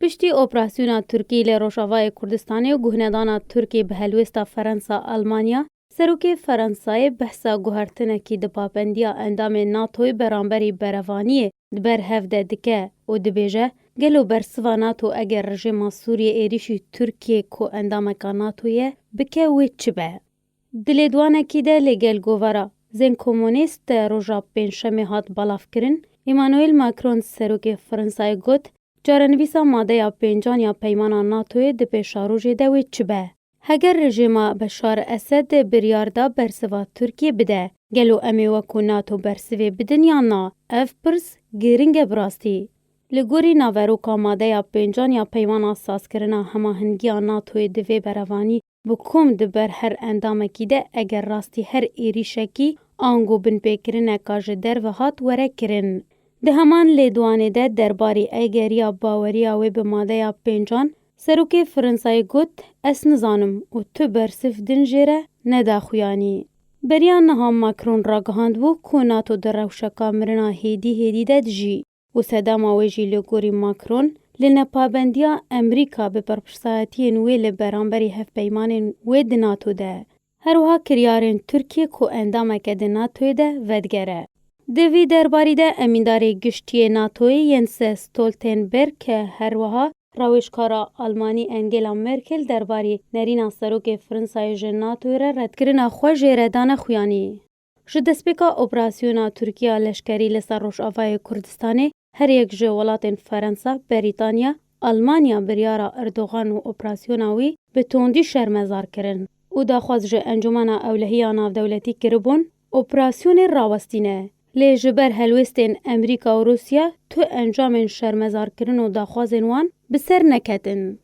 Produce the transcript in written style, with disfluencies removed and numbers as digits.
پشتی اپراسیونا ترکی لی روشاوای کردستانی و گهندانا ترکی به هلوستا فرانسا آلمانیا سروک فرانسای بحثا گوهرتنه کی دپاپندیا اندام ناتوی برانبری بروانی دبر هفده دکه و دبیجه گلو برسوا ناتو اگر رژیم سوریه êrîşî ترکیه کو اندام کا ناتویه بکه وی چبه. دلیدوانه کی ده لگل گوورا زن کمونیست روژا پنجشنبه هات بالاف کرن ایمانوئل ماکرون سروک فرانسای گوت جارنویسا ماده یا پنجان یا پیمانا ناتوی ده پیشاروژه ده وی چبه. هگر رژیما بشار اسد بریاردا برسوا ترکیه بده گلو امی وکو ناتو برسوی بدن یا نا اف پرس گیرنگ براستی. لگوری ناوروکا ماده یا پنجان یا پیمانا ساز کرنا هماهنگی ناتوی دوی بروانی بکوم دبر هر اندامکی ده اگر راستی هر êrîşekî آنگو بن پیکرنه کاج در و هات وره کرن. ده همان لیدوانه ده درباری ایگریا باوریا و به ماده یا پنجان سروک فرانسای گوت اس نزانم و تو برسف دنجره ندا خویانی. بریان نها ماکرون را گهاند بو که ناتو در روشکا مرنا هیدی ده دجی و سداما ویجی لگوری ماکرون لنه پابندیا امریکا به پرپرسایتی نوی لبرانبری هف پیمان وی ده ناتو ده. هروها کریارن ترکیه که اندامک ده ناتوی ده ودگره. دوی درباری ده امینداری گشتی ناتوی ینس ستولتنبرگ که هروها راوشکارا آلمانی انگلا مرکل درباری نرینا سروک فرانسای جناتوی را ردکرنا خواه جیردان خویانی. جدسپیکا اپراسیونا ترکیه لشکری لسر روشاوای کردستانی هر یک جوالات فرانسا، بریتانیا، آلمانیا بریارا اردوغان و اپراسیوناوی به توندی شرمزار کرن. او داخواست جه انجمن اولهی ناو دولتی کربون اپراسیون راوستینه. لی جبر هلوستین امریکا و روسیا تو انجام شرمزار کرن و داخوازن وان بسر نکتن.